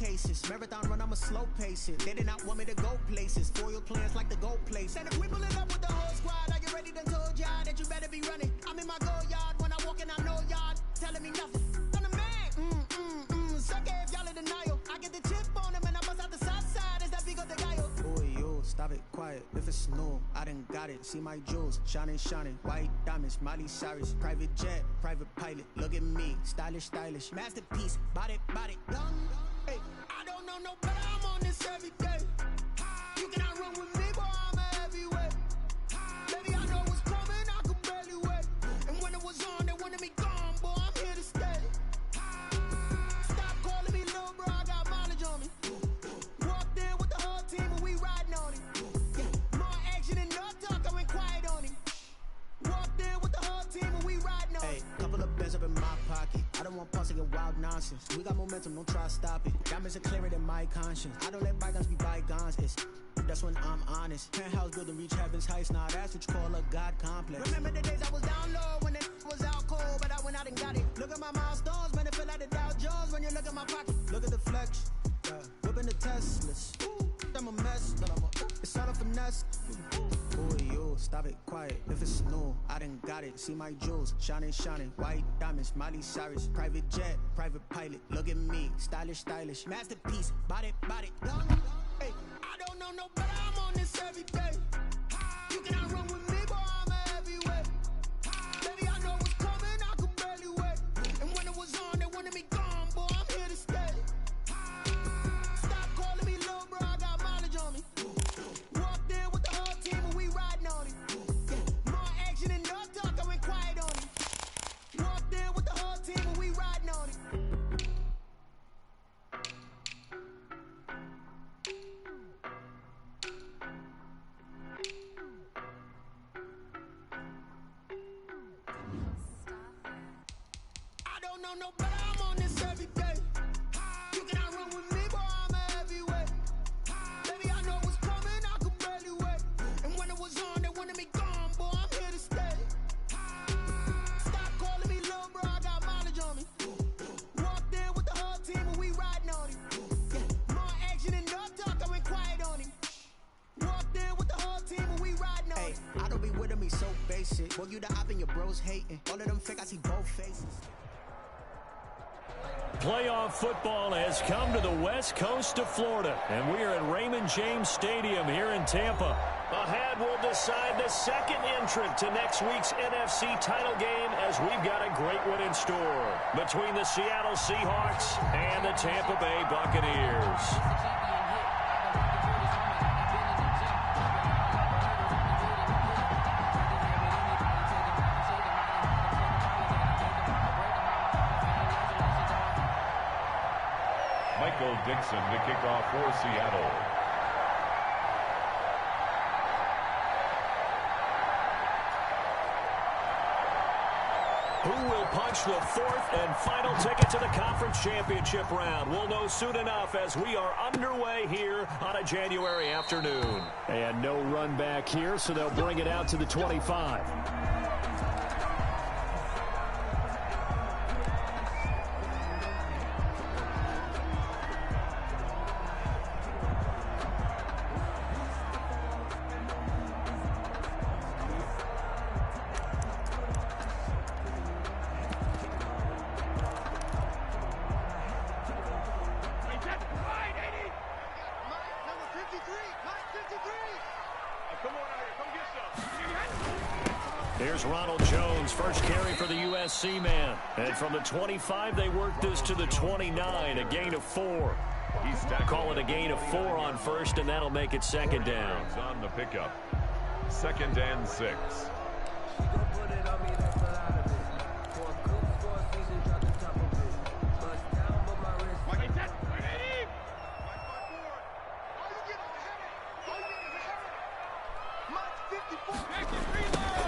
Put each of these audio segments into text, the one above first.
cases. Marathon run, I'ma slow pace it. They did not want me to go places. Foil plans like the go place. And if we pull it up with the whole squad, are you ready? Done told y'all that you better be running. I'm in my go yard. When I walk in, I know y'all telling me nothing. I'm the man. Suck it if y'all in denial. I get the chip on him and I bust out the south side. Is that Vigo de Gallo? Boy, yo, stop it, quiet. If it's new, I done got it. See my jewels, shining, shining. White diamonds, Miley Cyrus. Private jet, private pilot. Look at me, stylish, stylish. Masterpiece, body, done. Hey, I don't know no better. I'm on this every day. You cannot run with me, boy, I'm a heavyweight. Baby, I know what's coming, I could barely wait. And when it was on, they wanted me gone, boy, I'm here to stay. Stop calling me little bro, I got mileage on me. Walked in with the whole team and we riding on him. Yeah, more action and no talk, I went quiet on him. Walked in with the whole team and we riding on him. Hey, couple of bands up in my pocket. I don't want pause to get wild nonsense. We got momentum, don't try to stop it. Diamonds are clearer than my conscience. I don't let bygones be bygones. That's when I'm honest. Penthouse building, reach heaven's heights. Now that's what you call a God complex. Remember the days I was down low when it was out cold, but I went out and got it. Look at my milestones, man, it feel like the Dow Jones when you look at my pocket. Look at the flex, whipping the Teslas. I'm a mess, but it's all a finesse. Boy, yo, stop it, quiet. If it's new, I done got it. See my jewels, shining, shining. White diamonds, Miley Cyrus. Private jet, private pilot. Look at me, stylish, stylish. Masterpiece, body, done. Hey, I don't know no better. I'm on this every day. You cannot run with me, boy, I'm a heavyweight. Baby, I know what's coming, I could barely wait. And when it was on, they wanted me gone, boy, I'm here to stay. Stop calling me little bro, I got mileage on me. Walked in with the whole team and we riding on him. Yeah, more action and no talk, I went quiet on him. Walked in with the whole team and we riding on him. No better, I'm on this every day. You cannot run with me, boy, I'm a heavyweight. Baby, I know what's coming, I could barely wait. And when it was on, they wanted me gone, boy, I'm here to stay. Stop calling me little bro, I got mileage on me. Walked in with the whole team and we riding on him. Yeah, more action and no talk, I went quiet on him. Walked in with the whole team and we riding on him. I don't be with me so basic. Boy, you the op and your bros hating. All of them fake, I see both faces. Playoff football has come to the west coast of Florida, and we are at Raymond James Stadium here in Tampa. Ahead will decide the second entrant to next week's NFC title game, as we've got a great one in store between the Seattle Seahawks and the Tampa Bay Buccaneers. Michael Dixon to kick off for Seattle. Who will punch the fourth and final ticket to the conference championship round? We'll know soon enough as we are underway here on a January afternoon. And no run back here, so they'll bring it out to the 25. Here's Ronald Jones, first carry for the USC man. And from the 25, they work this to the 29, a gain of 4. Call it a gain of 4 on first, and that'll make it second down. On the pickup, 2nd and 6.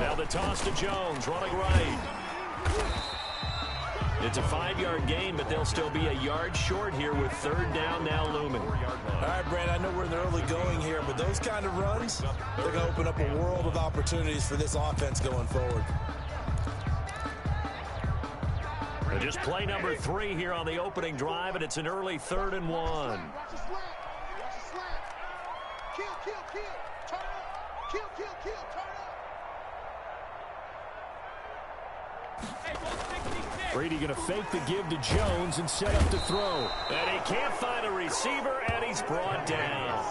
Now the toss to Jones, running right. It's a 5-yard gain, but they'll still be a yard short here with 3rd down now looming. All right, Brad, I know we're in the early going here, but those kind of runs, they're going to open up a world of opportunities for this offense going forward. Just play number 3 here on the opening drive, and it's an early 3rd and 1. Watch the slant. Watch the slant. Kill. Turn up. Kill. Turn up. Brady going to fake the give to Jones and set up to throw. And he can't find a receiver, and he's brought down.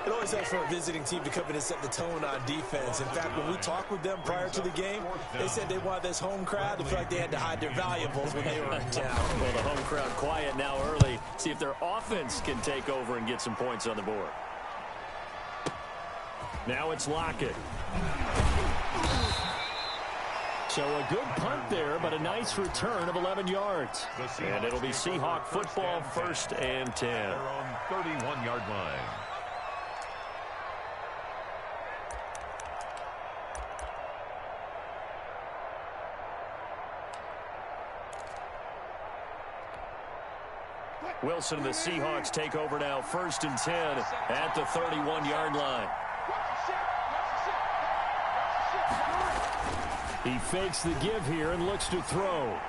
It always helps for a visiting team to come in and set the tone on defense. In fact, when we talked with them prior to the game, they said they wanted this home crowd to feel like they had to hide their valuables when they were in town. Well, the home crowd quiet now early. See if their offense can take over and get some points on the board. Now it's Lockett. So a good punt there, but a nice return of 11 yards. And it'll be Seahawk football, 1st and 10. They're on 31-yard line. Wilson and the Seahawks take over now, 1st and 10 at the 31-yard line. He fakes the give here and looks to throw.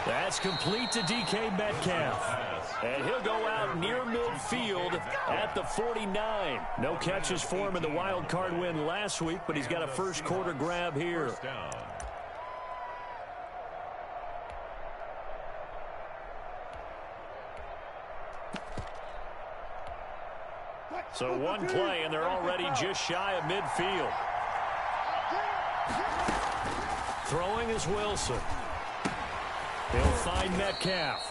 That's complete to DK Metcalf. And he'll go out near midfield at the 49. No catches for him in the wild card win last week, but he's got a first quarter grab here. First down. So one play, and they're already just shy of midfield. Throwing is Wilson. He'll find Metcalf.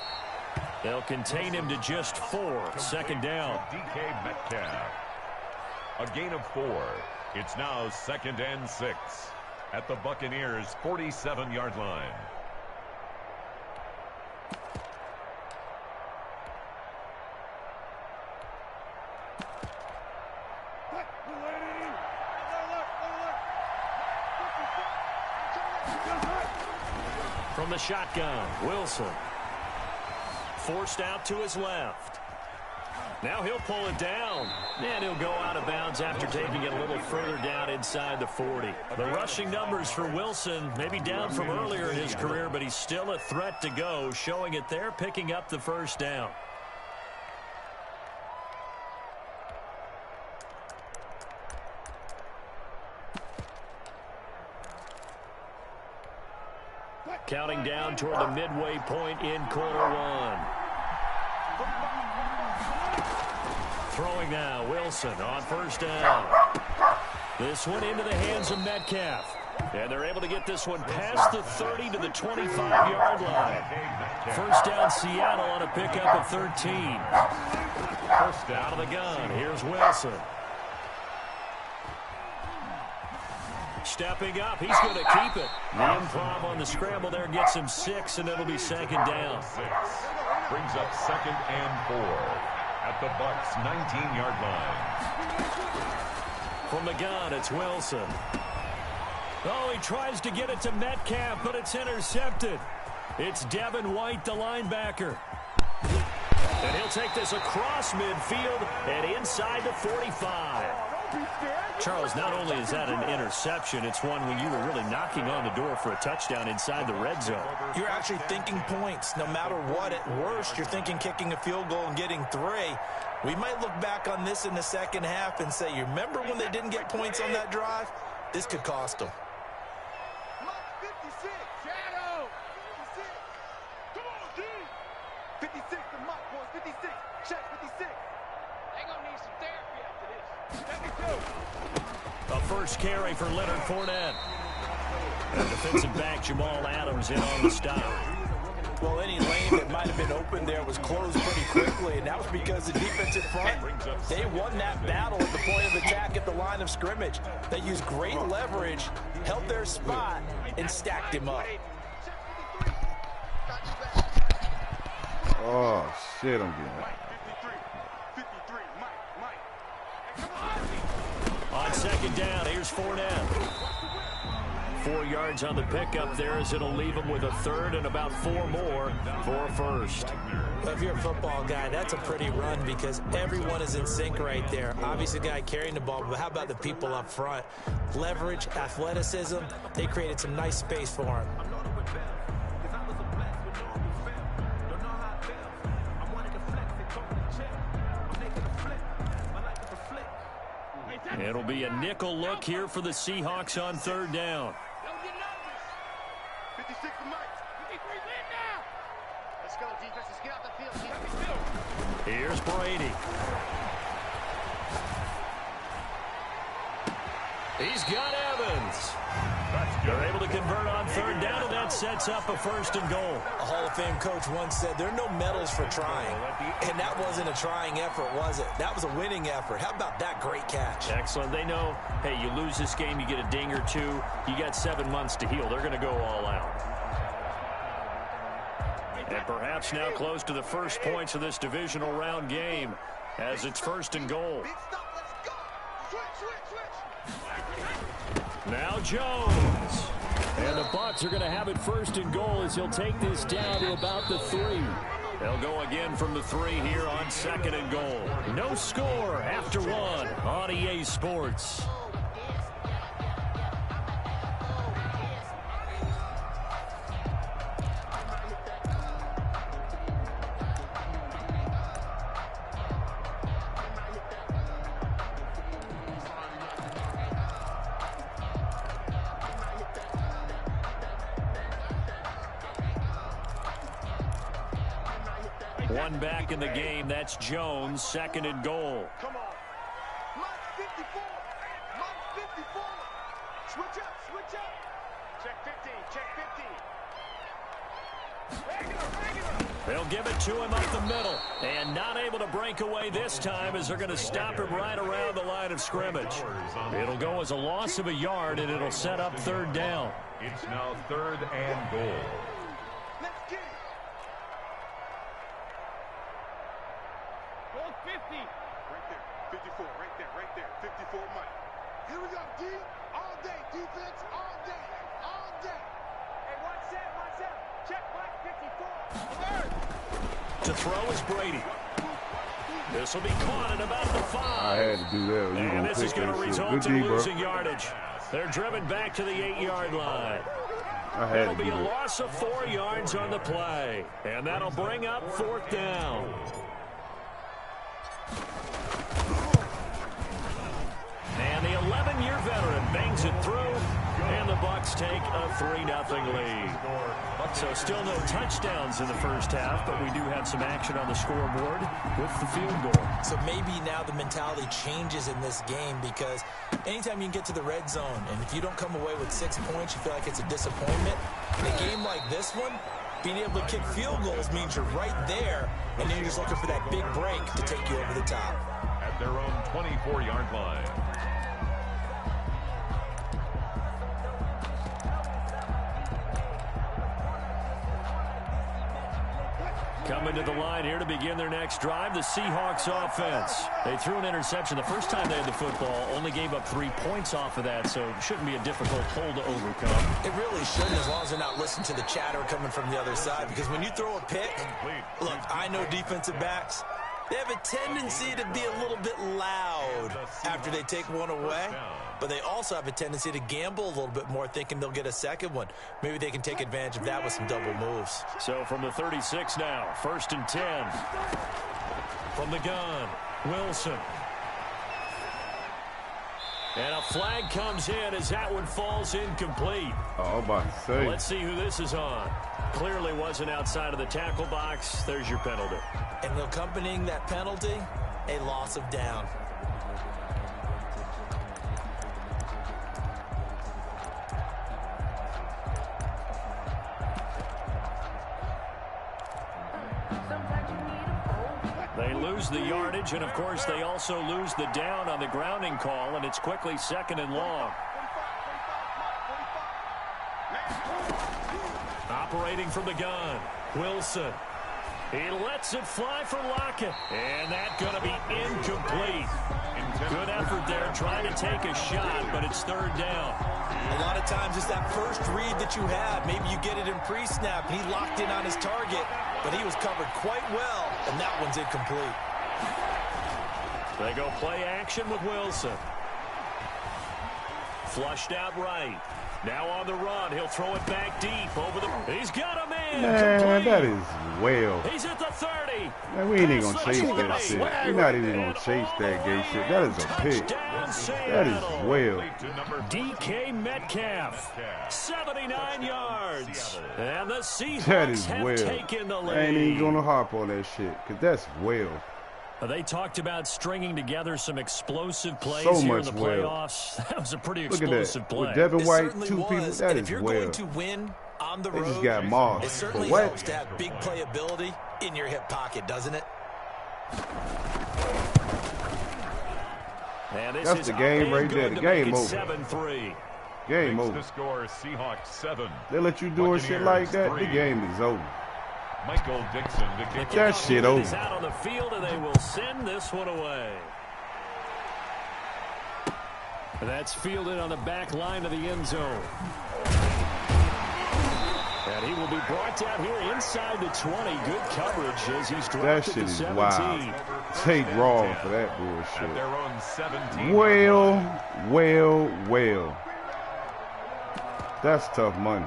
They'll contain him to just 4. 2nd down. DK Metcalf. A gain of 4. It's now 2nd and 6 at the Buccaneers' 47-yard line. From the shotgun, Wilson. Forced out to his left. Now he'll pull it down. And he'll go out of bounds after taking it a little further down inside the 40. The rushing numbers for Wilson may be down from earlier in his career, but he's still a threat to go, showing it there, picking up the 1st down. Counting down toward the midway point in quarter 1. Throwing now, Wilson on 1st down. This one into the hands of Metcalf. And they're able to get this one past the 30 to the 25-yard line. 1st down, Seattle on a pickup of 13. First down. Out of the gun, here's Wilson. Stepping up, he's going to keep it. The improv on the scramble there gets him 6, and it'll be 2nd down. 6 brings up 2nd and 4 at the Bucs' 19-yard line. From the gun, it's Wilson. Oh, he tries to get it to Metcalf, but it's intercepted. It's Devin White, the linebacker. And he'll take this across midfield and inside the 45. Charles, not only is that an interception, it's one when you were really knocking on the door for a touchdown inside the red zone. You're actually thinking points. No matter what, at worst, you're thinking kicking a field goal and getting 3. We might look back on this in the second half and say, you remember when they didn't get points on that drive? This could cost them. 56, Shadow. 56. Come on, D. 56 to Mike, boys. 56. Check 56. They gonna need some therapy after this. 72. A first carry for Leonard Fournette. And defensive back Jamal Adams in on the stop. Well, any lane that might have been open there was closed pretty quickly, and that was because the defensive front, they won that battle at the point of attack at the line of scrimmage. They used great leverage, held their spot, and stacked him up. Oh, shit, I'm getting it. On 2nd down, here's Fournette. 4 yards on the pickup there as it'll leave him with a 3rd and about 4 more for a 1st. Well, if you're a football guy, that's a pretty run because everyone is in sync right there. Obviously, the guy carrying the ball, but how about the people up front? Leverage, athleticism, they created some nice space for him. It'll be a nickel look here for the Seahawks on third down. 56 to Mike. 53 win now. Let's go, defense. Let's get out the field. Here's Brady. He's got Evans. They're able to convert on third down, and that sets up a first and goal. A Hall of Fame coach once said, there are no medals for trying. And that wasn't a trying effort, was it? That was a winning effort. How about that great catch? Excellent. They know, hey, you lose this game, you get a ding or two. You got 7 months to heal. They're going to go all out. And perhaps now close to the first points of this divisional round game as it's first and goal. Now Jones. And the Bucs are going to have it first and goal as he'll take this down to about the 3. They'll go again from the 3 here on second and goal. No score after 1 on EA Sports. One back in the game. That's Jones, second and goal. Come on. Mike's 54. Mike's 54. Switch up, switch up. Check 15, check 15. Regular. They'll give it to him up the middle. And not able to break away this time as they're going to stop him right around the line of scrimmage. It'll go as a loss of a yard, and it'll set up third down. It's now third and goal. Let's get it. 50. Right there. 54. Right there. 54 Mike. Here we go, D. All day. Defense all day. All day. Hey, 1-7. Check Mike 54. To throw is Brady. This will be caught at about the 5. I had to do that. And this is going to result in losing yardage. They're driven back to the 8-yard line. It'll be a loss of 4 yards on the play. And that'll bring up fourth down. And the 11-year veteran bangs it through, and the Bucs take a 3-0 lead. So still no touchdowns in the first half, but we do have some action on the scoreboard with the field goal. So maybe now the mentality changes in this game because anytime you can get to the red zone, and if you don't come away with 6 points, you feel like it's a disappointment. In a game like this one, being able to kick field goals means you're right there, and then you're just looking for that big break to take you over the top. At their own 24-yard line. Coming to the line here to begin their next drive, the Seahawks offense. They threw an interception the first time they had the football, only gave up 3 points off of that, so it shouldn't be a difficult hole to overcome. It really shouldn't, as long as they're not listening to the chatter coming from the other side, because when you throw a pick, look, I know defensive backs, they have a tendency to be a little bit loud after they take one away, but they also have a tendency to gamble a little bit more, thinking they'll get a second one. Maybe they can take advantage of that with some double moves. So from the 36 now, first and 10. From the gun, Wilson. And a flag comes in as that one falls incomplete. Oh, I'm about to say. Let's see who this is on. Clearly wasn't outside of the tackle box. There's your penalty. And accompanying that penalty, a loss of down. They lose the yardage, and of course they also lose the down on the grounding call, and it's quickly second and long. Operating from the gun, Wilson. He lets it fly for Lockett, and that's going to be incomplete. Good effort there, trying to take a shot, but it's third down. A lot of times it's that first read that you have. Maybe you get it in pre-snap, and he locked in on his target, but he was covered quite well, and that one's incomplete. They go play action with Wilson. Flushed out right. Now on the run, he'll throw it back deep over the... He's got a man. Man, that is well. He's at the 30. Gay. Man, we ain't even gonna chase that shit. We're not even gonna chase that gay shit. That is a pick. That is well. DK Metcalf, 79 yards. And the Seahawks have taken the lead. I ain't even gonna harp on that shit, because that's well. They talked about stringing together some explosive plays so here in much the playoffs. That was a pretty explosive play. With Devin White, two people, that is if you're well. going to win on the They road, just got mossed. it certainly But helps to have big playability in your hip pocket, doesn't it? And this That's is the game right there. The game over. 7-3. Game over. The score, Seahawks 7. They let you doing shit like that, the game is over. Michael Dixon to kick that shit Is over. out on the field, and they will send this one away. That's fielded on the back line of the end zone. And he will be brought down here inside the 20. Good coverage as he's dropped That at shit the is 17. wild. Take wrong for that at bullshit. their own 17. Well. That's tough money.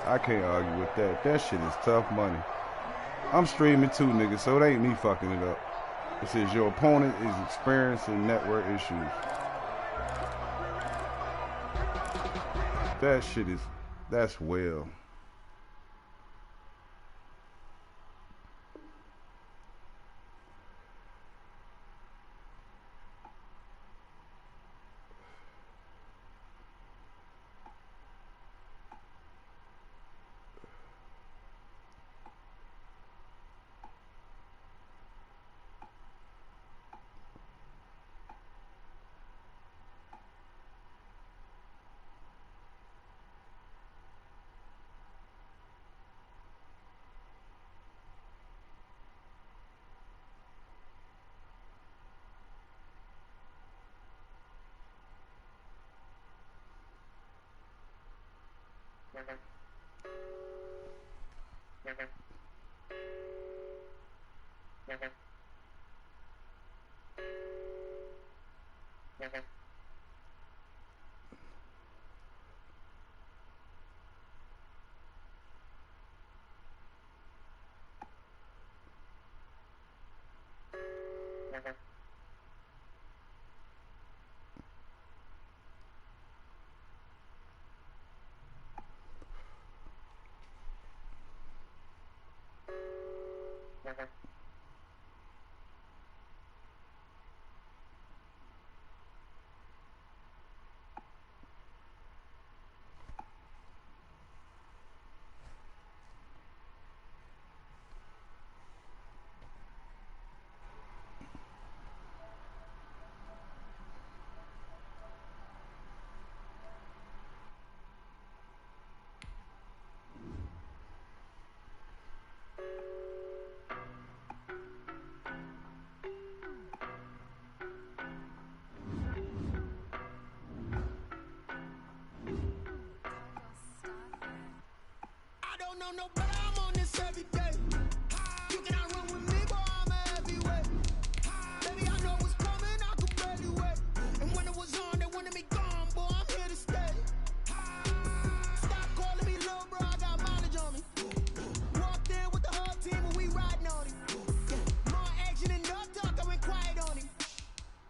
I can't argue with that. That shit is tough money. I'm streaming too, nigga, so it ain't me fucking it up. It says your opponent is experiencing network issues. That shit is, that's well. No, but I'm on this every day. You cannot run with me, boy, I'm a heavyweight. Baby, I know what's coming, I could barely wait. And when it was on, they wanted me gone, boy, I'm here to stay. Stop calling me little bro, I got mileage on me. Walked in with the whole team and we riding on him. Yeah, more action and no talk, I went quiet on him.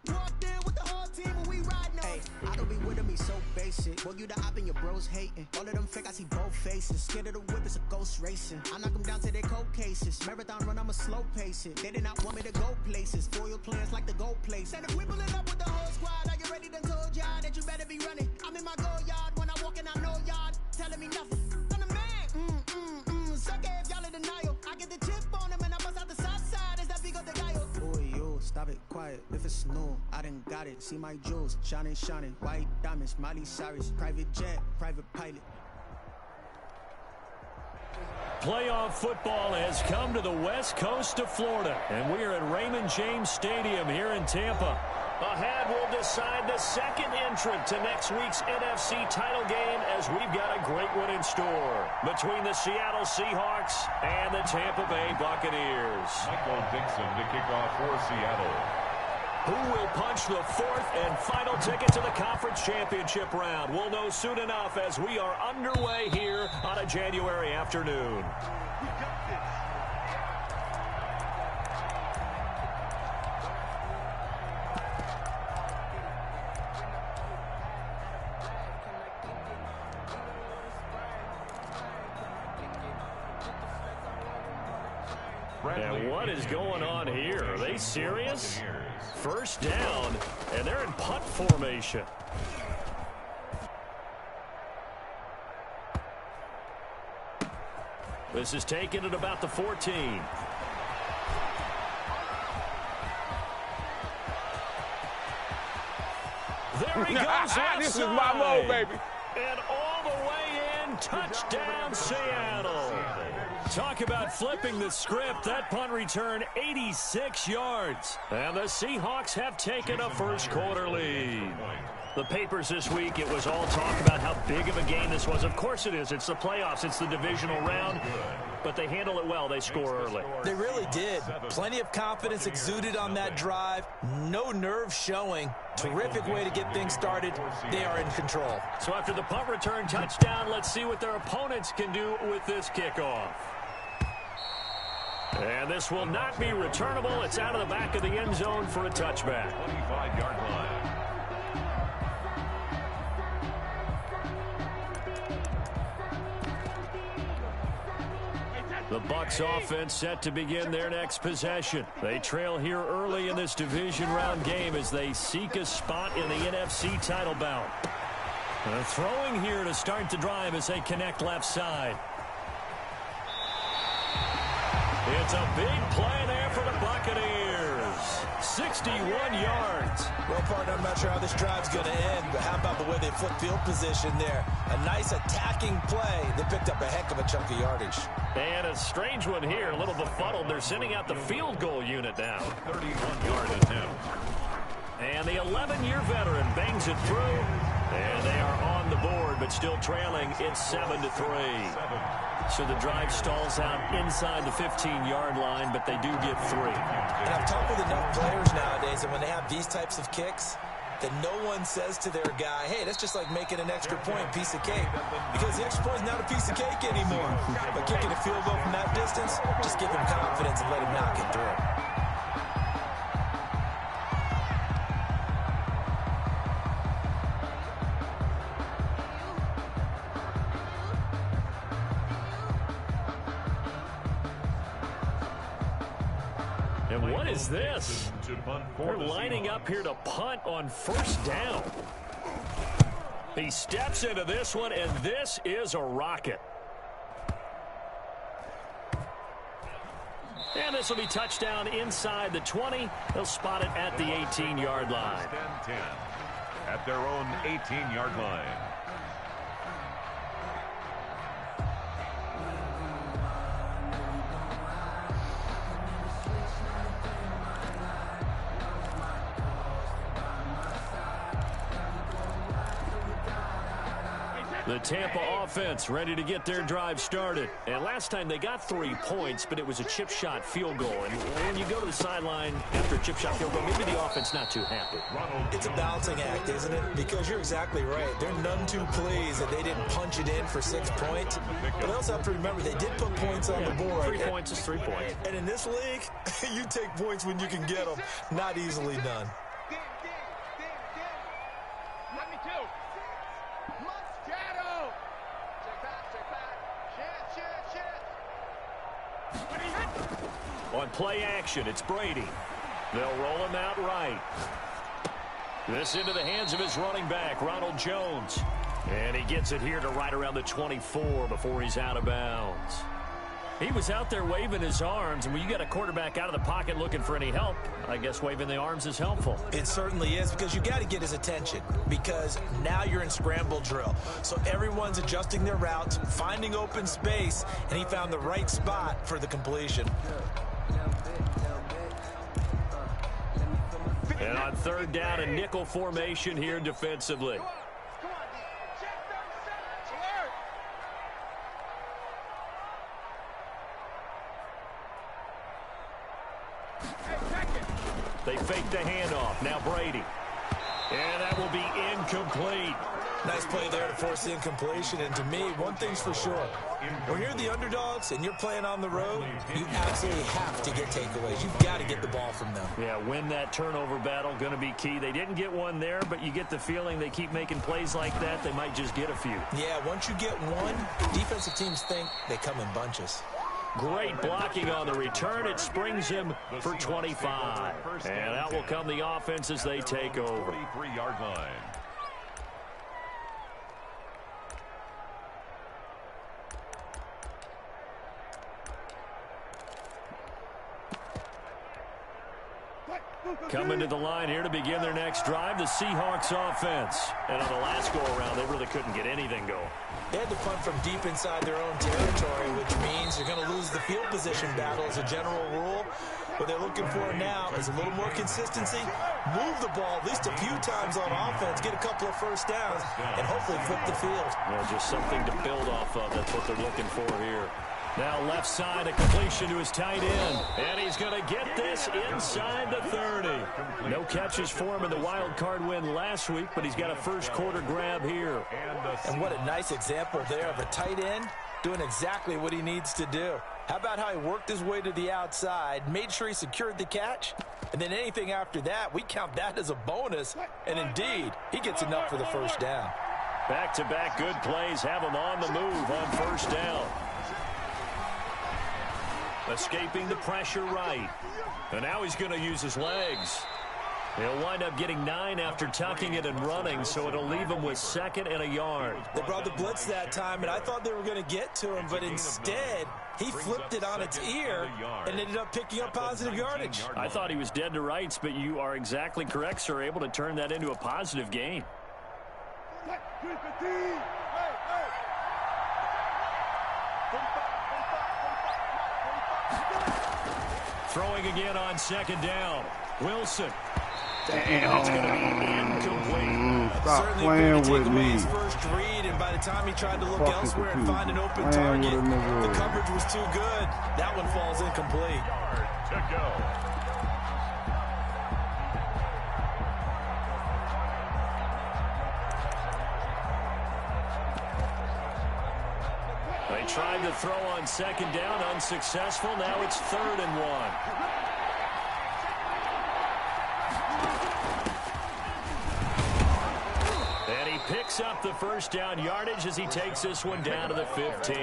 Walked in with the whole team and we riding on him. I don't be with me so basic. Boy, you the op and your bros hating. All of them fake, I see both faces. Scared of the whip, it's a ghost racing. I knock them down to their cold cases. Marathon run, I'ma slow pace it. They did not want me to go places. Foil plans like the gold place. And if we pulling up with the whole squad, are you ready? Done told y'all that you better be running. I'm in my go yard. When I walk in, I know y'all telling me nothing. I'm the man. Suck it if y'all in denial. I get the chip on them and I bust out the south side. Is that big of the guy? Boy, yo, stop it, quiet. If it's new, I done got it. See my jewels, shining. White diamonds, Miley Cyrus. Private jet, private pilot. Playoff football has come to the west coast of Florida, and we are at Raymond James Stadium here in Tampa. A hat will decide the second entrant to next week's NFC title game, as we've got a great one in store between the Seattle Seahawks and the Tampa Bay Buccaneers. Michael Dixon to kick off for Seattle. Who will punch the fourth and final ticket to the conference championship round? We'll know soon enough as we are underway here on a January afternoon. Bradley And what is going on here? Are they serious? First down, and they're in punt formation. This is taken at about the 14. There he goes left This side. is my mode, baby. And all the way in, touchdown Seattle. Talk about flipping the script. That punt return, 86 yards. And the Seahawks have taken a first quarter lead. The papers this week, it was all talk about how big of a game this was. Of course it is. It's the playoffs. It's the divisional round. But they handle it well. They score early. They really did. Plenty of confidence exuded on that drive. No nerve showing. Terrific way to get things started. They are in control. So after the punt return touchdown, let's see what their opponents can do with this kickoff. And this will not be returnable. It's out of the back of the end zone for a touchback. 25-yard line. The Bucs offense set to begin their next possession. They trail here early in this division round game as they seek a spot in the NFC title bout. Throwing here to start the drive as they connect left side. It's a big play there for the Buccaneers. 61 yards. Well, partner, I'm not sure how this drive's going to end, but how about the way they flip field position there? A nice attacking play. They picked up a heck of a chunk of yardage. And a strange one here, a little befuddled. They're sending out the field goal unit now. 31-yard attempt. And the 11-year veteran bangs it through. And they are on the board, but still trailing. It's 7-3. So the drive stalls out inside the 15-yard line, but they do get 3. And I've talked with enough players nowadays, and when they have these types of kicks, that no one says to their guy, hey, that's just like making an extra point, piece of cake. Because the extra point is not a piece of cake anymore. But kicking a field goal from that distance, just give him confidence and let him knock it through. And what is this? They're lining up here to punt on first down. He steps into this one, and this is a rocket. And this will be touchdown inside the 20. They'll spot it at the 18-yard line. 10 at their own 18-yard line. The Tampa offense ready to get their drive started. And last time they got 3 points, but it was a chip shot field goal. And when you go to the sideline after a chip shot field goal, maybe the offense not too happy. It's a balancing act, isn't it? Because you're exactly right. They're none too pleased that they didn't punch it in for 6 points. But they also have to remember they did put points on the board. 3 points is 3 points. And in this league, you take points when you can get them. Not easily done. On play action, it's Brady. They'll roll him out right. This into the hands of his running back, Ronald Jones. And he gets it here to right around the 24 before he's out of bounds. He was out there waving his arms, and when you got a quarterback out of the pocket looking for any help, I guess waving the arms is helpful. It certainly is, because you got to get his attention, because now you're in scramble drill. So everyone's adjusting their routes, finding open space, and he found the right spot for the completion. And on third down, a nickel formation here defensively. They fake the handoff. Now Brady. And that will be incomplete. Nice play there to force the incompletion. And to me, one thing's for sure. When you're the underdogs and you're playing on the road, you absolutely have to get takeaways. You've got to get the ball from them. Yeah, win that turnover battle, going to be key. They didn't get one there, but you get the feeling they keep making plays like that, they might just get a few. Yeah, once you get one, defensive teams think they come in bunches. Great blocking on the return. It springs him for 25. And out will come the offense as they take over. 43-yard line. Coming to the line here to begin their next drive, the Seahawks offense. And on the last go-around, they really couldn't get anything going. They had to punt from deep inside their own territory, which means you're going to lose the field position battle as a general rule. What they're looking for now is a little more consistency, move the ball at least a few times on offense, get a couple of first downs, and hopefully flip the field. Well, just something to build off of. That's what they're looking for here. Now left side, a completion to his tight end. And he's going to get this inside the 30. No catches for him in the wild card win last week, but he's got a first quarter grab here. And what a nice example there of a tight end doing exactly what he needs to do. How about how he worked his way to the outside, made sure he secured the catch, and then anything after that, we count that as a bonus. And indeed, he gets enough for the first down. Back-to-back good plays have him on the move on first down. Escaping the pressure right. And now he's going to use his legs. He'll wind up getting 9 after tucking it and running, so it'll leave him with 2nd and a yard. They brought the blitz that time, and I thought they were going to get to him, but instead, he flipped it on its ear and ended up picking up positive yardage. I thought he was dead to rights, but you are exactly correct, sir, able to turn that into a positive gain. Throwing again on 2nd down. Wilson. Damn. It's going to be incomplete. Stop playing with me. His first read, and by the time he tried to look elsewhere and find an open target, the coverage was too good. That one falls incomplete. To go. They tried to throw on 2nd down, unsuccessful. Now it's 3rd and 1. And he picks up the first down yardage as he takes this one down to the 15.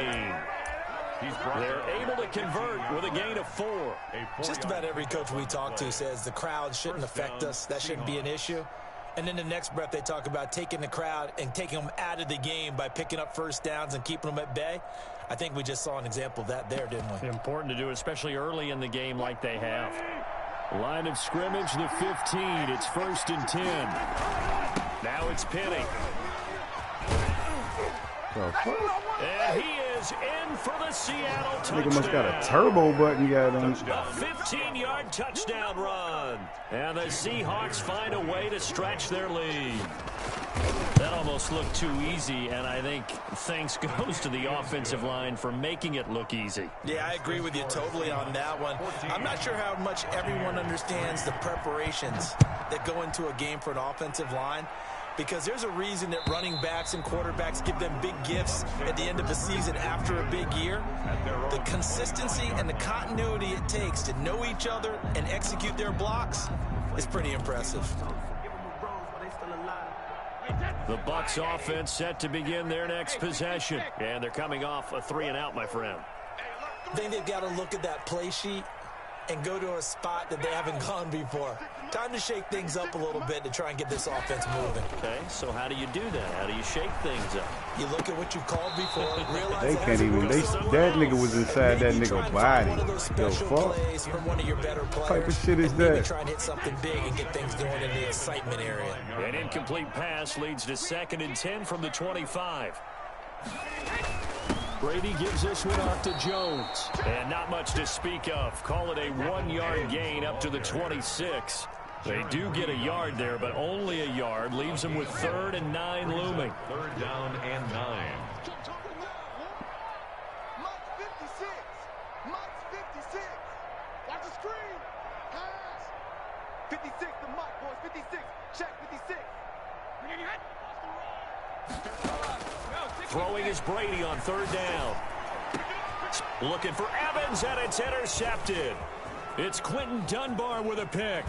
They're able to convert with a gain of 4. Just about every coach we talk to says the crowd shouldn't affect us. That shouldn't be an issue. And then the next breath they talk about taking the crowd and taking them out of the game by picking up first downs and keeping them at bay. I think we just saw an example of that there, didn't we? Important to do, especially early in the game like they have. Line of scrimmage, the 15. It's 1st and 10. Now it's Penny. And he is in for the Seattle touchdown. Nigga must got a turbo button got on. A 15-yard touchdown run. And the Seahawks find a way to stretch their lead. That almost looked too easy, and I think thanks goes to the offensive line for making it look easy. Yeah, I agree with you totally on that one. I'm not sure how much everyone understands the preparations that go into a game for an offensive line, because there's a reason that running backs and quarterbacks give them big gifts at the end of the season after a big year. The consistency and the continuity it takes to know each other and execute their blocks is pretty impressive. The Bucs offense set to begin their next possession. And thee coming off a 3-and-out, my friend. I think they've got to look at that play sheet and go to a spot that they haven't gone before. Time to shake things up a little bit to try and get this offense moving. Okay, so how do you do that? How do you shake things up? You look at what you've called before, realize They can't even. That nigga was inside that nigga body. Yo, fuck. From one of your better players, What type of shit is and maybe that? try and hit something big and get things going in the excitement area. An incomplete pass leads to 2nd and 10 from the 25. Brady gives this one off to Jones. And not much to speak of. Call it a 1-yard gain up to the 26. They do get a yard there, but only a yard. Leaves them with 3rd and 9 looming. 3rd down and 9. Mutt 56. Mutt 56. Watch the screen. Pass. 56 to Mutt, boys. 56. Check 56. Throwing is Brady on 3rd down. Looking for Evans, and it's intercepted. It's Quentin Dunbar with a pick.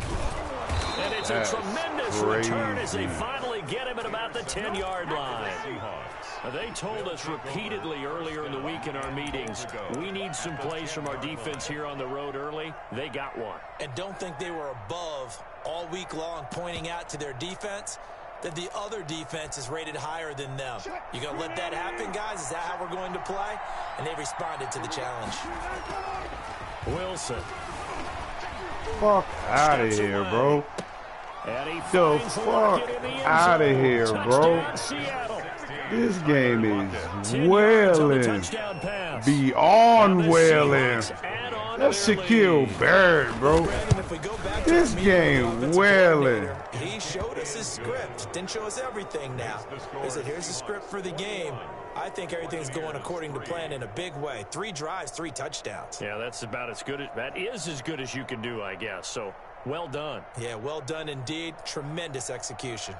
And it's a tremendous return as they finally get him at about the 10-yard line. They told us repeatedly earlier in the week in our meetings, we need some plays from our defense here on the road early. They got one. And don't think they were above all week long pointing out to their defense that the other defense is rated higher than them. You going to let that happen, guys? Is that how we're going to play? And they responded to the challenge. Wilson. Fuck out of here, bro. The fuck out of here, bro. This game is wailing. Beyond wailing. That's Shaquille Barrett, bro. This game wailing. He showed us his script. Didn't show us everything now. He said, here's the script for the game. I think everything's going according to plan in a big way. 3 drives, 3 touchdowns. Yeah, that's about as good. That is as good as you can do, I guess. So, well done. Yeah, well done indeed. Tremendous execution.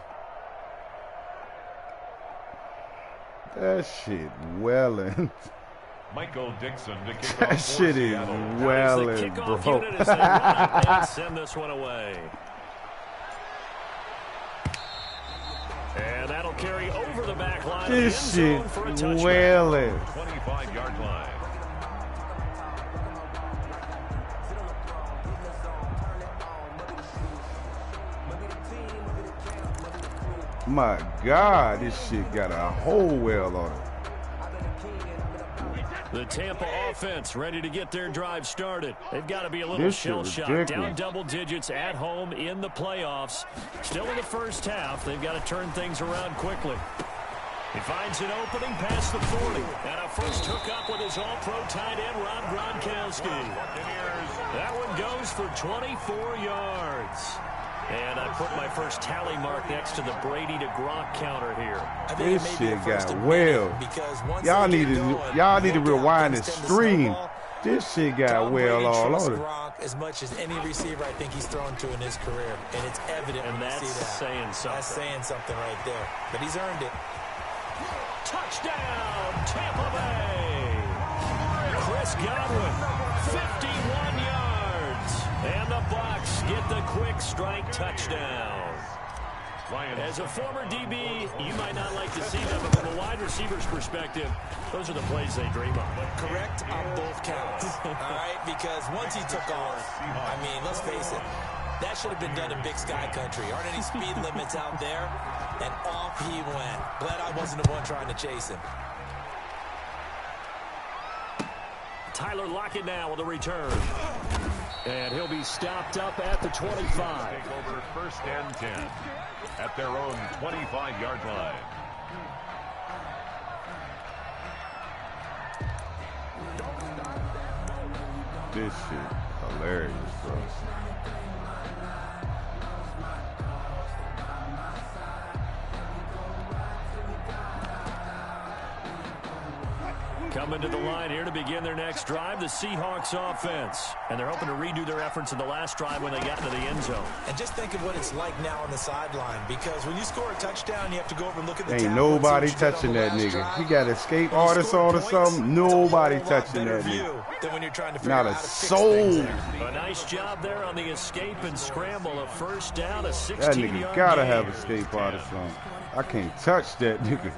That shit wailing. Michael Dixon to kick that off shit is wailing, bro. And send this one away. And that'll carry over the back line. This shit wailing. 25-yard line. My God, this shit got a whole well on it. The Tampa offense ready to get their drive started. They've got to be a little shell-shocked. Down double digits at home in the playoffs. Still in the first half. They've got to turn things around quickly. He finds an opening past the 40. And a first hookup with his all-pro tight end, Rob Gronkowski. That one goes for 24 yards. And I put my first tally mark next to the Brady to Gronk counter here. This shit got well. Y'all need to rewind the stream. This shit got well all over. Gronk as much as any receiver I think he's thrown to in his career, and it's evident when you see that. Saying something. That's saying something right there. But he's earned it. Touchdown, Tampa Bay. Chris Godwin, 51 yards. And the Bucs get the quick strike touchdown. As a former DB, you might not like to see them, but from a wide receiver's perspective, those are the plays they dream of. Correct on both counts. All right, because once he took off, I mean, let's face it, that should have been done in Big Sky Country. Aren't any speed limits out there? And off he went. Glad I wasn't the one trying to chase him. Tyler Lockett now with a return. And he'll be stopped up at the 25. Take over 1st and 10 at their own 25-yard line. This shit hilarious, bro. Coming to the line here to begin their next drive, the Seahawks offense. And they're hoping to redo their efforts in the last drive when they got into the end zone. And just think of what it's like now on the sideline, because when you score a touchdown, you have to go over and look at the ain't nobody touching that nigga. He got escape artist on or something. Nobody touching that nigga. Than when you're trying to not a soul. A nice job there on the escape and scramble. A first down, a 16-yard That nigga gotta have escape artist on. I can't touch that nigga.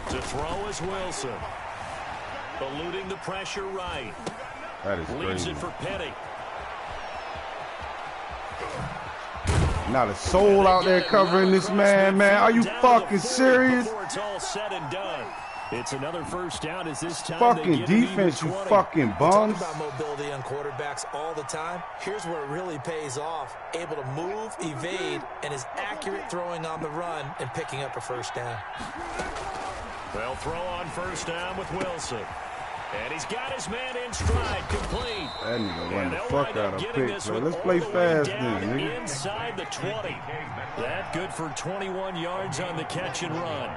To throw is Wilson. Eluding the pressure right. That is Leaves crazy. it for Petty. Not a soul out there covering this man, man. Are you fucking serious? Before it's all said and done. It's another first down as this time fucking defense, you fucking bums. Talk about mobility on quarterbacks all the time. Here's where it really pays off. Able to move, evade, and is accurate throwing on the run and picking up a first down. They'll throw on first down with Wilson. And he's got his man in stride, complete. That nigga run the fuck out of pick play. Let's play fast then, nigga. Inside the 20. That good for 21 yards on the catch and run.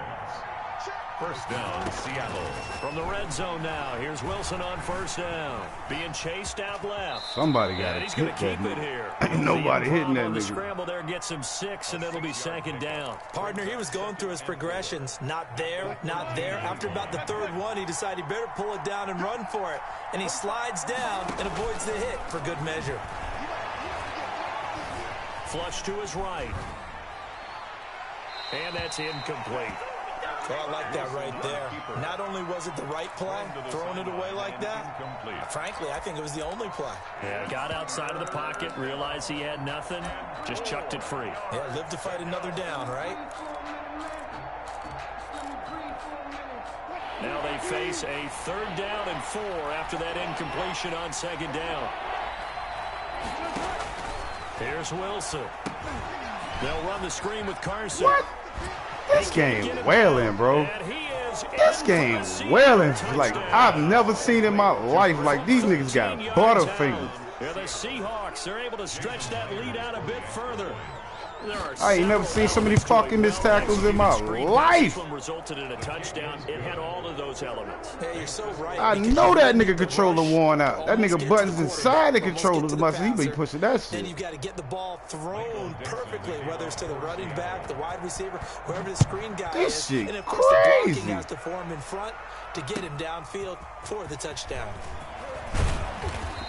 First down, Seattle. From the red zone now, here's Wilson on first down. Being chased out left. Somebody got and to he's going hit to that keep it nigga. here. Ain't nobody hitting that on the nigga. scramble there gets him 6, and it'll be second down. Partner, he was going through his progressions. Not there, not there. After about the third one, he decided he better pull it down and run for it. And he slides down and avoids the hit for good measure. Flush to his right. And that's incomplete. Well, I like that right there. Not only was it the right play, throwing it away like that, frankly, I think it was the only play. Yeah, got outside of the pocket, realized he had nothing, just chucked it free. Yeah, live to fight another down, right? Now they face a 3rd down and 4 after that incompletion on 2nd down. Here's Wilson. They'll run the screen with Carson. What? This game wailing, bro. This game wailing. Like, I've never seen in my life. Like, these niggas got butterfingers. Yeah, the Seahawks are able to stretch that lead out a bit further. I ain't never seen so many fucking missed tackles in my life. This one resulted in a touchdown. It had all of those elements. Yeah, you're so right. I know that nigga controller worn out. That nigga buttons inside the controller as much as he be pushing that Then shit. you've got to get the ball thrown perfectly, whether it's to the running back, the wide receiver, whoever the screen guy This is. shit And of course, the blocking crazy. has to form in front to get him downfield for the touchdown.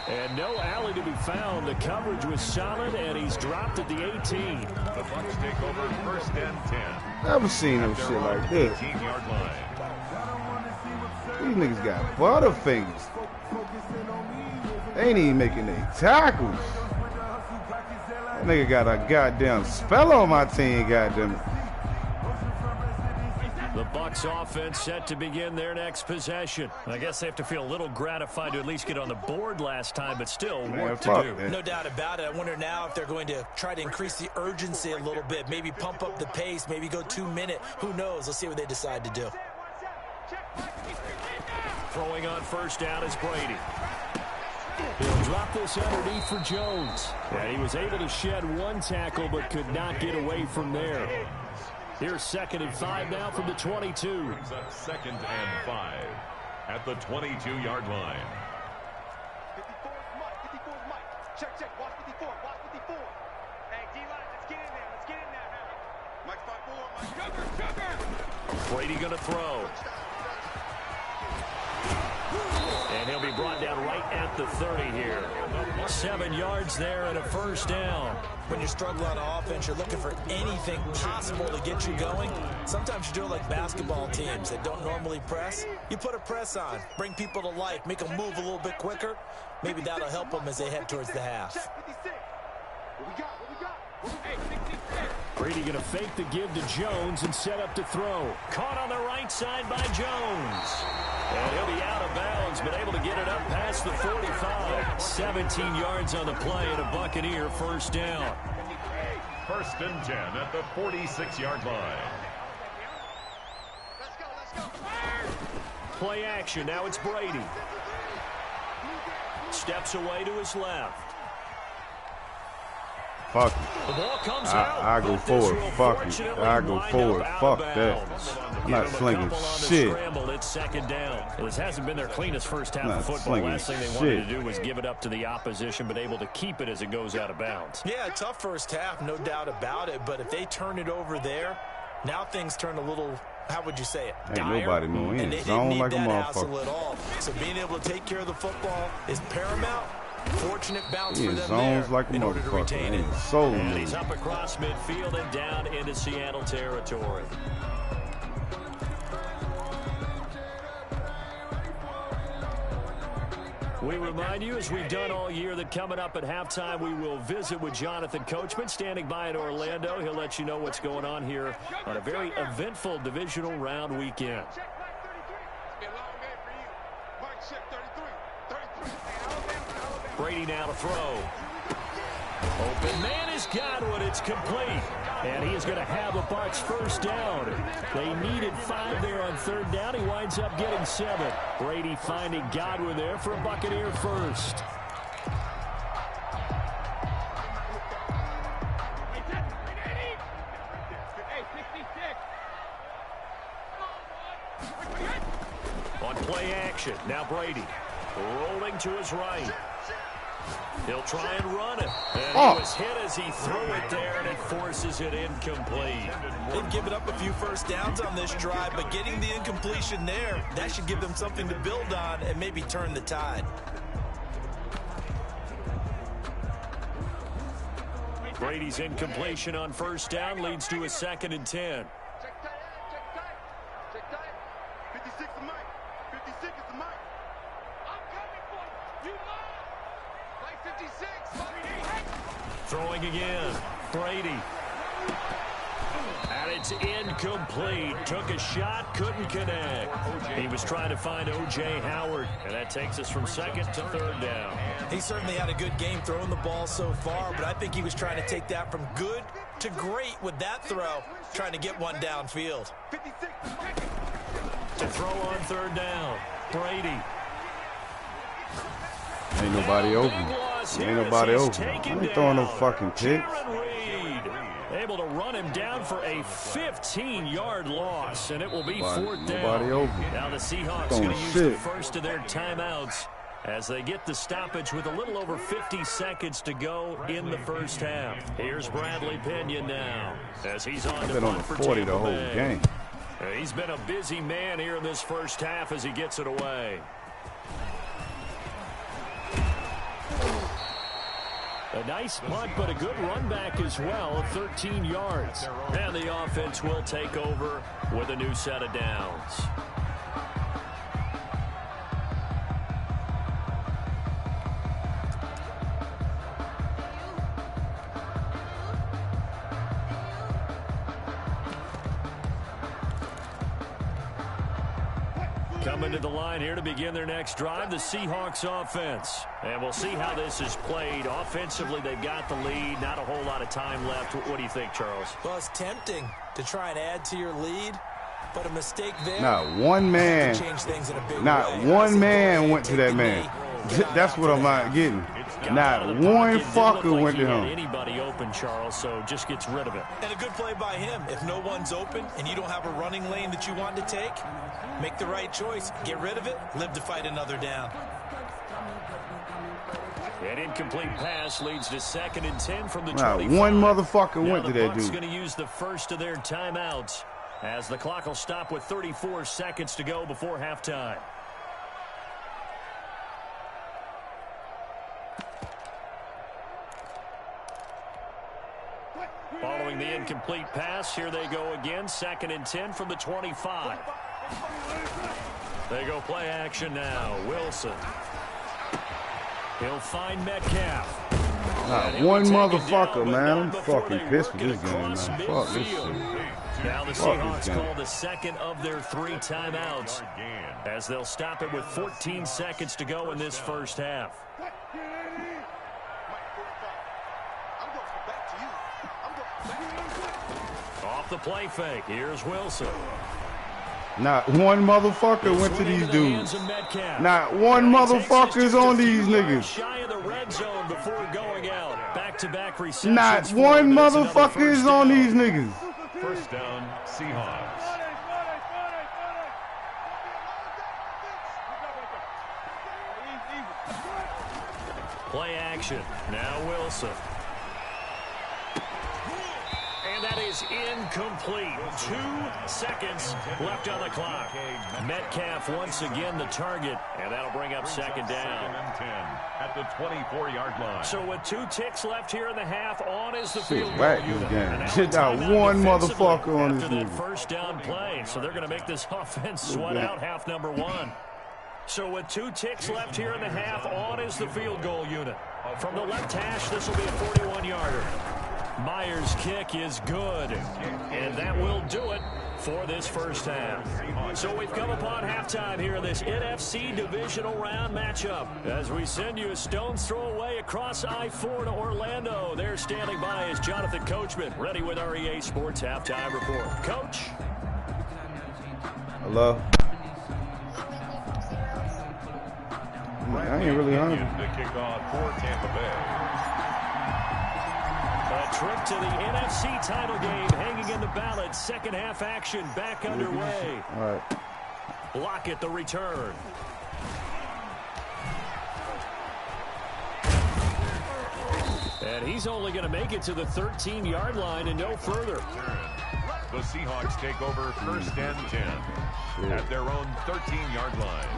And no alley to be found. The coverage was solid, and he's dropped at the 18. The Bucs take over 1st and 10. Never seen no shit like this. 18-yard line. These niggas got butterfingers. They ain't even making their tackles. That nigga got a goddamn spell on my team, goddamn it. The Bucs offense set to begin their next possession. I guess they have to feel a little gratified to at least get on the board last time, but still work to do. No doubt about it. I wonder now if they're going to try to increase the urgency a little bit, maybe pump up the pace, maybe go 2-minute. Who knows? Let's see what they decide to do. Throwing on first down is Brady. He'll drop this underneath for Jones. And he was able to shed 1 tackle but could not get away from there. Here's 2nd and 5 now from the 22. Brings up 2nd and 5 at the 22-yard line. 54 is Mike. 54 is Mike. Check, check. Watch 54. Watch 54. Hey, D-line, let's get in there. Let's get in there now. Mike 5-4. Mike. Brady going to throw. And he'll be brought down right at the 30 here. 7 yards there and a first down. When you're struggling on offense, you're looking for anything possible to get you going. Sometimes you do it like basketball teams that don't normally press. You put a press on, bring people to life, make them move a little bit quicker. Maybe that'll help them as they head towards the half. Check 56. What we got? What we got? Hey, 66. Brady going to fake the give to Jones and set up to throw. Caught on the right side by Jones. And he'll be out of bounds, but able to get it up past the 45. 17 yards on the play and a Buccaneer first down. 1st and 10 at the 46-yard line. Let's go, let's go. Play action. Now it's Brady. Steps away to his left. Fuck it. The ball comes out. I go but this forward. will Fuck it. fortunately I go wind forward. up out Fuck of that. bounds. I'm Give not him a slinging couple on the shit. scramble. It's 2nd down. Well, this hasn't been their cleanest first half Not of football. slinging Last thing they wanted shit. to do was give it up to the opposition, but able to keep it as it goes out of bounds. Yeah, tough first half, no doubt about it. But if they turn it over there, now things turn a little, how would you say it? Ain't dire. nobody moving. And He they in didn't zone need like a that hassle motherfucker. at all. So being able to take care of the football is paramount. Fortunate bounce He for in them zones there like a in order to motherfucker. retain it. Ain't soul And he's moving. up across midfield and down into Seattle territory. We remind you, as we've done all year, that coming up at halftime, we will visit with Jonathan Coachman, standing by in Orlando. He'll let you know what's going on here on a very eventful divisional round weekend. Check Mike 33. It's been a long day for you. Mike, check 33. 33. Brady now to throw. Open man is Godwin. It's complete. And he is going to have the Bucs first down. They needed 5 there on 3rd down. He winds up getting 7. Brady finding Godwin there for a Buccaneer first. On play action, now Brady. Rolling to his right. He'll try and run it. And he was hit as he threw it there, and it forces it incomplete. They've given up a few first downs on this drive, but getting the incompletion there, that should give them something to build on and maybe turn the tide. Brady's incompletion on first down leads to a 2nd and 10. Check tight, check tight. 56 is Mike. 56 is Mike. I'm coming for you. You mine. Like 56. Throwing again. Brady. And it's incomplete. Took a shot, couldn't connect. He was trying to find O.J. Howard, and that takes us from 2nd to 3rd down. He certainly had a good game throwing the ball so far, but I think he was trying to take that from good to great with that throw, trying to get one downfield. 56 is Mike. To throw on 3rd down, Brady. Ain't nobody open. Ain't nobody open. I ain't throwing no fucking picks. Able to run him down for a 15-yard loss, and it will be 4th down. Nobody open. Now the Seahawks going to use the first of their timeouts as they get the stoppage with a little over 50 seconds to go in the first half. Here's Bradley Pinion now as he's on to punt for 40 the whole game. He's been a busy man here in this first half as he gets it away. A nice punt, but a good run back as well of 13 yards. And the offense will take over with a new set of downs. Coming to the line here to begin their next drive, the Seahawks offense. And we'll see how this is played. Offensively, they've got the lead. Not a whole lot of time left. What do you think, Charles? Well, it's tempting to try and add to your lead, but a mistake there. Not one man. Change things in a big Not way. one man went to that man. That's what I'm not getting. Not one fucker went to him. Anybody open, Charles, so just gets rid of it. And a good play by him. If no one's open and you don't have a running lane that you want to take, make the right choice. Get rid of it. Live to fight another down. An incomplete pass leads to 2nd and 10 from the 25. 25. One motherfucker went to that Bucks dude. Going to use the first of their timeouts as the clock will stop with 34 seconds to go before halftime. Following the incomplete pass, here they go again. 2nd and 10 from the 25. They go play action now. Wilson. He'll find Metcalf. Not one motherfucker, man. I'm fucking pissed with this game, man. Fuck this shit. Now the Seahawks call the 2nd of their 3 timeouts as they'll stop it with 14 seconds to go in this first half. Off the play fake. Here's Wilson. Not one motherfucker went to these dudes. Not one motherfucker is on these niggas. Shy of the red zone before going out. Back-to-back receptions. Not one motherfucker is on these niggas. First down, Seahawks. Play action. Now Wilson. And that is incomplete. 2 seconds left on the clock. Metcalf once again the target, and that'll bring up 2nd down. 2nd and 10 at the 24-yard line. So with 2 ticks left here in the half, on is the field goal Whack unit. this game. And Shit, now not one motherfucker on this after that nigga. first down play. So they're going to make this offense sweat out half number 1. So with 2 ticks left here in the half, on is the field goal unit. From the left hash, this will be a 41-yarder. Myers' kick is good, and that will do it for this first half. So we've come upon halftime here in this NFC divisional round matchup as we send you a stone's throw away across I-4 to Orlando. There standing by is Jonathan Coachman, ready with our EA Sports Halftime Report. Coach. Hello? I ain't really hungry. The kickoff for Tampa Bay. A trip to the NFC title game hanging in the balance. Second half action back underway. All right. block it the return. And he's only going to make it to the 13-yard line and no further. The Seahawks take over 1st and 10 at their own 13-yard line.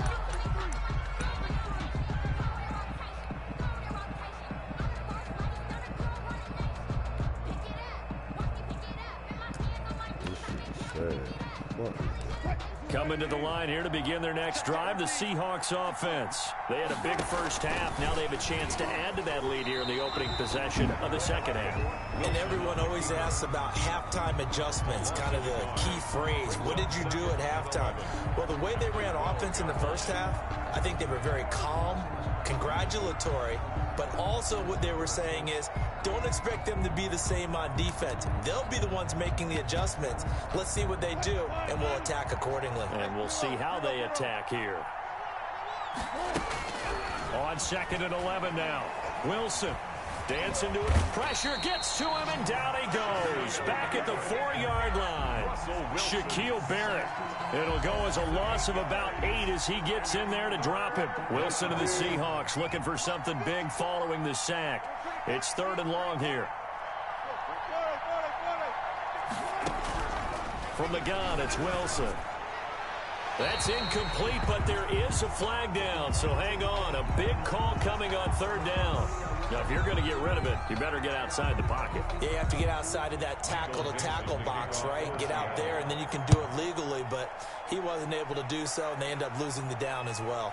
Coming to the line here to begin their next drive, the Seahawks offense. They had a big first half. Now they have a chance to add to that lead here in the opening possession of the second half. And everyone always asks about halftime adjustments, kind of the key phrase. What did you do at halftime? Well, the way they ran offense in the first half, I think they were very calm, congratulatory, but also what they were saying is don't expect them to be the same on defense. They'll be the ones making the adjustments. Let's see what they do, and we'll attack accordingly. And we'll see how they attack here. On 2nd and 11 now. Wilson dancing to it. Pressure gets to him, and down he goes. Back at the 4-yard line. Shaquille Barrett. It'll go as a loss of about 8 as he gets in there to drop him. Wilson and the Seahawks looking for something big following the sack. It's 3rd and long here. From the gun, it's Wilson. That's incomplete, but there is a flag down, so hang on. A big call coming on 3rd down. Now, if you're going to get rid of it, you better get outside the pocket. Yeah, you have to get outside of that tackle-to-tackle box, right? Get out there, and then you can do it legally, but he wasn't able to do so, and they end up losing the down as well.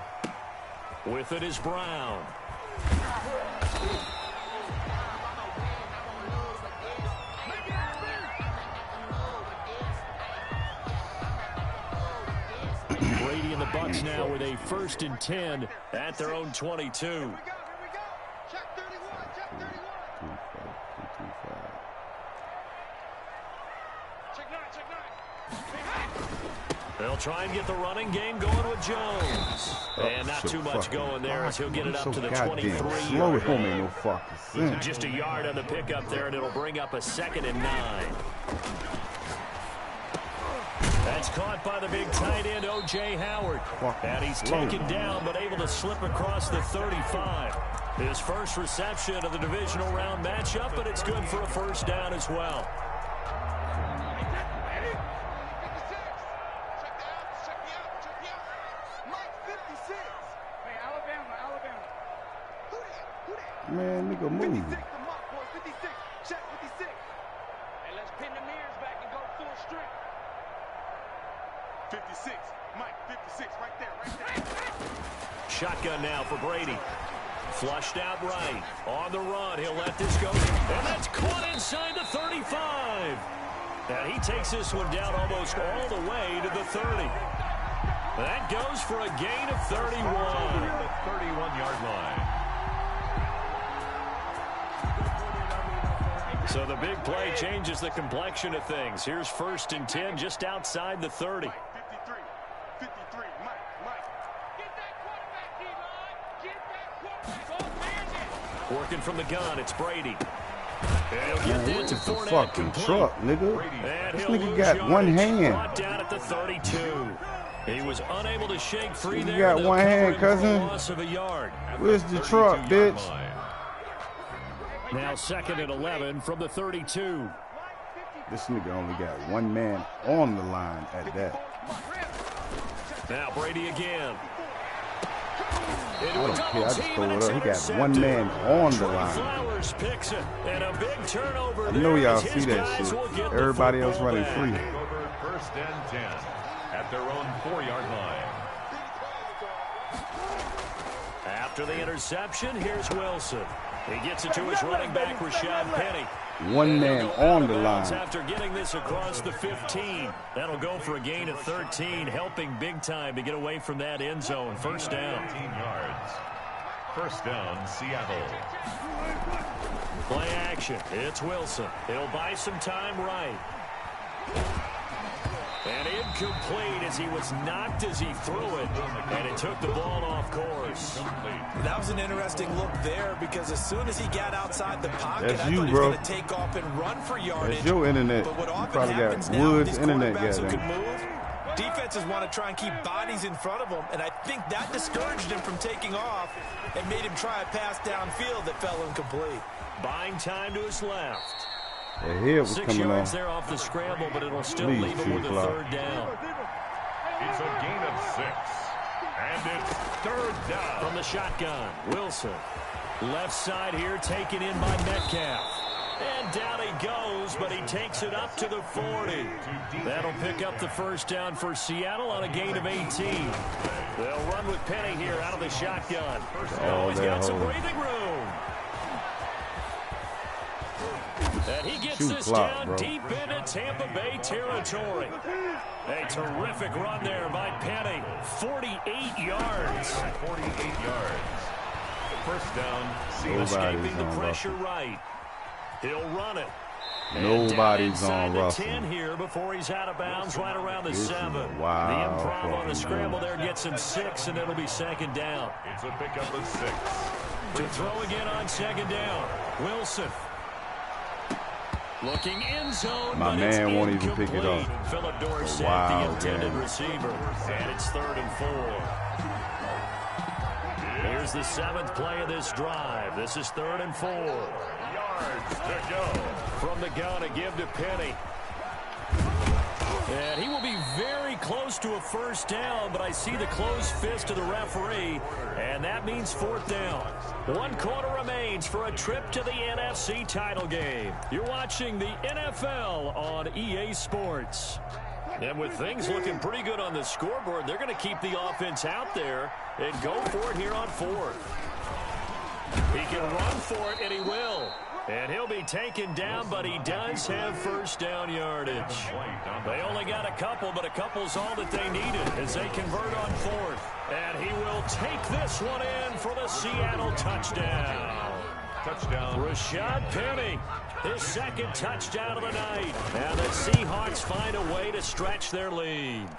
With it is Brown. Brady and the Bucs now with a 1st and 10 at their own 22. They'll try and get the running game going with Jones. And not too much going there as he'll get it up to the 23. Slow it home, ain't no fucking sense. Just a yard on the pickup there, and it'll bring up a 2nd and 9. That's caught by the big tight end, O.J. Howard. And he's taken down, but able to slip across the 35. His first reception of the divisional round matchup, but it's good for a 1st down as well. Man, nigga, move. 56, check 56. Hey, let's pin the mirrors back and go full strength. 56, Mike, 56, right there. Shotgun now for Brady. Flushed out right. On the run, he'll let this go. And that's caught inside the 35. And he takes this one down almost all the way to the 30. That goes for a gain of 31. The 31-yard line. So the big play changes the complexion of things. Here's 1st and 10 just outside the 30. 53, Mike. Get that quarterback, D-line. Get that quarterback. Working from the gun, it's Brady. And he'll get that to Fournette. Fucking truck, nigga. And This he'll nigga lose got yardage. one hand. Brought down at the 32. He was unable to shake free there. You got one hand, cousin. Loss of a yard. Where's the truck, bitch? Now 2nd and 11 from the 32. This nigga only got one man on the line at that. Now Brady again. I don't care. I just throw it up. He got one man on the line. Flowers picks it, and a big turnover. I know y'all see that shit. Everybody else running free. Over 1st and 10 at their own 4-yard line. After the interception, here's Wilson. He gets it to his running back, Rashad Penny. One man on the line. After getting this across the 15, that'll go for a gain of 13, helping big time to get away from that end zone. 1st down. 15 yards. 1st down, Seattle. Play action. It's Wilson. He'll buy some time right. And incomplete as he was knocked as he threw it. And it took the ball off course. That was an interesting look there because as soon as he got outside the pocket, That's I you, thought he was bro. going to take off and run for yardage. That's your internet. But what You often probably happens got now with Woods these internet, quarterbacks who goddamn. can move, defense defenses want to try and keep bodies in front of them, and I think that discouraged him from taking off and made him try a pass downfield that fell incomplete. Buying time to his left. The hit was 6 coming yards off. there off the scramble, but it'll still Please, leave him with a clock. 3rd down. It's a gain of 6. And it's 3rd down. From the shotgun, Wilson. Left side here taken in by Metcalf. And down he goes, but he takes it up to the 40. That'll pick up the 1st down for Seattle on a gain of 18. They'll run with Penny here out of the shotgun. Oh, he's got some breathing room. And he gets this down deep into Tampa Bay territory. A terrific run there by Penny. 48 yards. 48 yards. 1st down. Escaping the pressure right. He'll run it. Nobody's on Russell. 10 here before he's out of bounds right around the 7. The Wow. improv on the scramble there gets him 6, and it'll be 2nd down. It's a pickup of 6. To throw again on 2nd down. Wilson. Looking end zone, My but man it's won't even pick it incomplete. up. Philip Dorsett, Wow, the intended man. receiver. And it's 3rd and 4. Here's the 7th play of this drive. This is 3rd and 4. Yards to go. From the gun, a give to Penny. And he will be very close to a 1st down, but I see the closed fist of the referee, and that means 4th down. 1 quarter remains for a trip to the NFC title game. You're watching the NFL on EA Sports. And with things looking pretty good on the scoreboard, they're going to keep the offense out there and go for it here on 4th. He can run for it, and he will. And he'll be taken down, but he does have 1st down yardage. They only got a couple, but a couple's all that they needed as they convert on 4th. And he will take this one in for the Seattle touchdown. Touchdown. Rashad Penny, his 2nd touchdown of the night. And the Seahawks find a way to stretch their lead.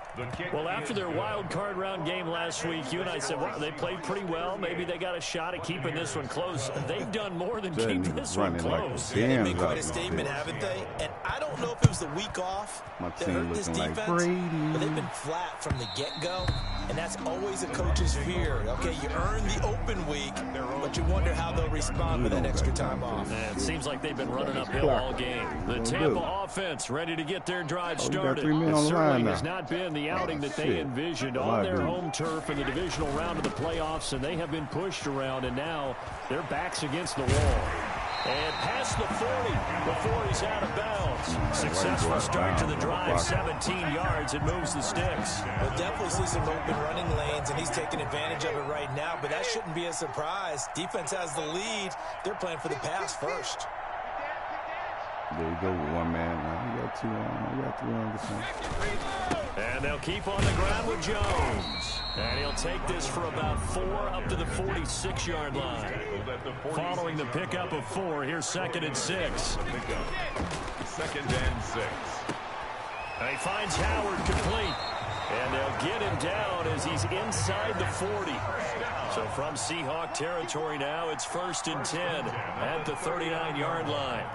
Well, after their wild card round game last week, you and I said, well, they played pretty well. Maybe they got a shot at keeping this one close. They've done more than keep this one close. Yeah, they made quite a statement, haven't they? And I don't know if it was the week off that hurt this defense, but they've been flat from the get-go, and that's always a coach's fear. Okay, you earn the open week, but you wonder how they'll respond with that extra time off. And it seems like they've been running uphill all game. The Tampa offense ready to get their drive started. It certainly has not been the outing that they envisioned on their home turf in the divisional round of the playoffs, and they have been pushed around, and now their backs against the wall. And past the 40 before he's out of bounds. Successful start to the drive, 17 yards. It moves the sticks. We'll definitely see some open running lanes, and he's taking advantage of it right now, but that shouldn't be a surprise. Defense has the lead. They're playing for the pass first. There you go with 1 man now. You got 2 on. You got 3 on this one. And they'll keep on the ground with Jones. And he'll take this for about 4 up to the 46-yard line. Following the pickup of 4, here's 2nd and 6. 2nd and 6. And he finds Howard complete. And they'll get him down as he's inside the 40. So from Seahawk territory now, it's 1st and 10 at the 39-yard line.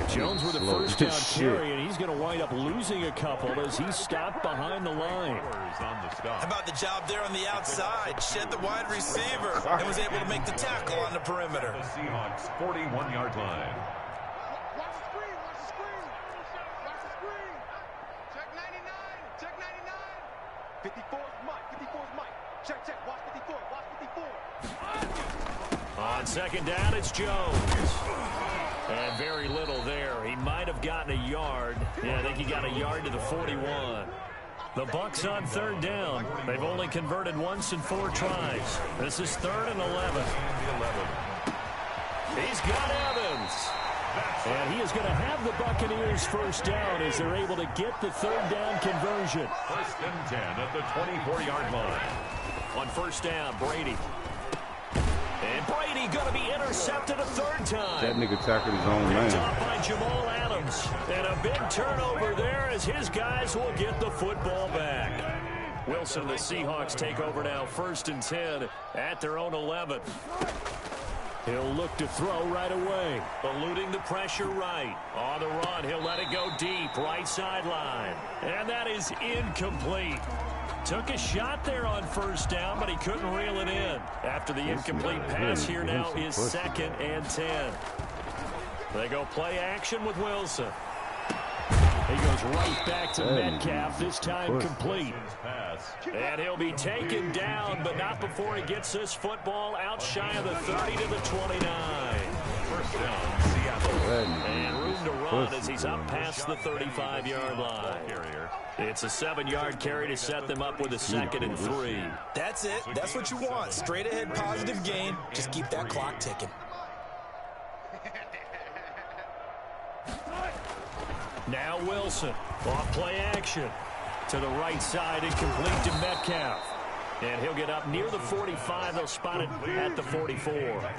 Jones with a 1st down carry, and he's going to wind up losing a couple as he's stopped behind the line. How about the job there on the outside? Shed the wide receiver and was able to make the tackle on the perimeter. The Seahawks 41-yard line. Watch the screen, watch the screen. Watch the screen. Check 99, check 99. 54's Mike, 54's Mike. Check, check, watch 54, watch 54. On 2nd down, it's Jones. And very little there. He might have gotten a yard. Yeah, I think he got a yard to the 41. The Bucs on 3rd down. They've only converted once in 4 tries. This is 3rd and 11. He's got Evans. And he is going to have the Buccaneers 1st down as they're able to get the 3rd down conversion. 1st and 10 at the 24-yard line. On 1st down, Brady. And Brady going to be intercepted a 3rd time. That nigga tackled his own man. Picked off by Jamal Adams. And a big turnover there as his guys will get the football back. Wilson and the Seahawks take over now, 1st and 10 at their own 11. He'll look to throw right away. Eluding the pressure right. On the run, he'll let it go deep. Right sideline. And that is incomplete. Took a shot there on first down, but he couldn't reel it in. After the incomplete pass, here now is 2nd and 10. They go play action with Wilson. He goes right back to Metcalf, this time complete. And he'll be taken down, but not before he gets this football out shy of the 30 to the 29. First down, Seattle. And room to run as he's up past the 35-yard line. It's a 7-yard carry to set them up with a 2nd and 3. That's it. That's what you want. Straight ahead positive gain. Just keep that clock ticking. Now Wilson, off play action. To the right side and complete to Metcalf. And he'll get up near the 45. They'll spot it at the 44.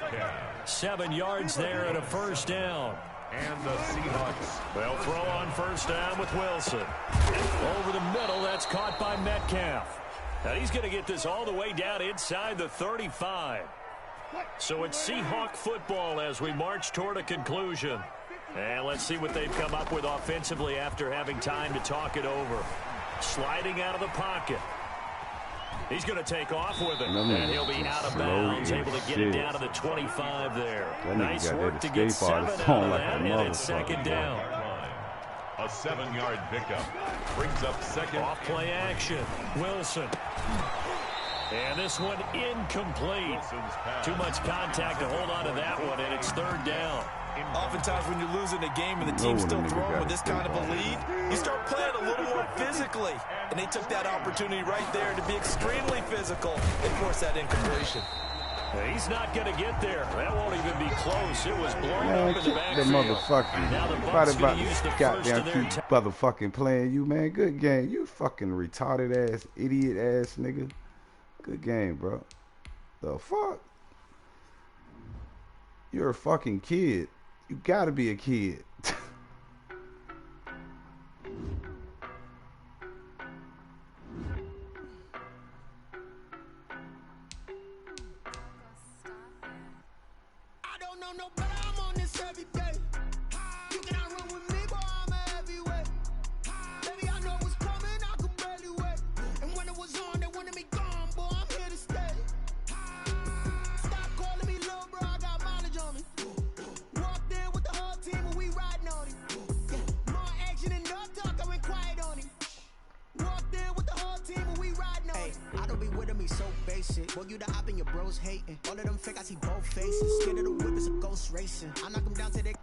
7 yards there and a first down. And the Seahawks. They'll throw on first down with Wilson. Over the middle, that's caught by Metcalf. Now he's going to get this all the way down inside the 35. So it's Seahawk football as we march toward a conclusion. And let's see what they've come up with offensively after having time to talk it over. Sliding out of the pocket. He's going to take off with it. And he'll be out of bounds, able to get it down to the 25 there. Nice work to get 7 out of that, and it's 2nd down. A 7-yard pickup. Brings up 2nd. Off play action. Wilson. And this one incomplete. Too much contact to hold on to that one, and it's 3rd down. Oftentimes when you're losing a game and the team's still throwing with this kind of a lead, you start playing a little more physically. And they took that opportunity right there to be extremely physical and force that incompletion. He's not going to get there. That won't even be close. It was blown up in the backfield. The motherfucker. Now the Bucs going to use the first of their keep motherfucking playing you, man. Good game. You fucking retarded ass, idiot ass nigga. Good game, bro. The fuck? You're a fucking kid. You gotta be a kid. I don't know no better, I'm on this every day. You cannot run with me, boy, I'm a heavyweight. Baby, I know what's coming, I could barely wait. And when it was on, they wanted me gone, boy, I'm here to stay. Stop calling me little bro, I got mileage on me. Walked in with the whole team and we riding on it. Yeah, more action and no talk, I went quiet on him. Walked in with the whole team and we riding on it. I don't be with him, he's so basic. Boy, you the op and your bros hating. All of them fake, I see both faces. Scared of the whip, it's a ghost racing. I knock him down to the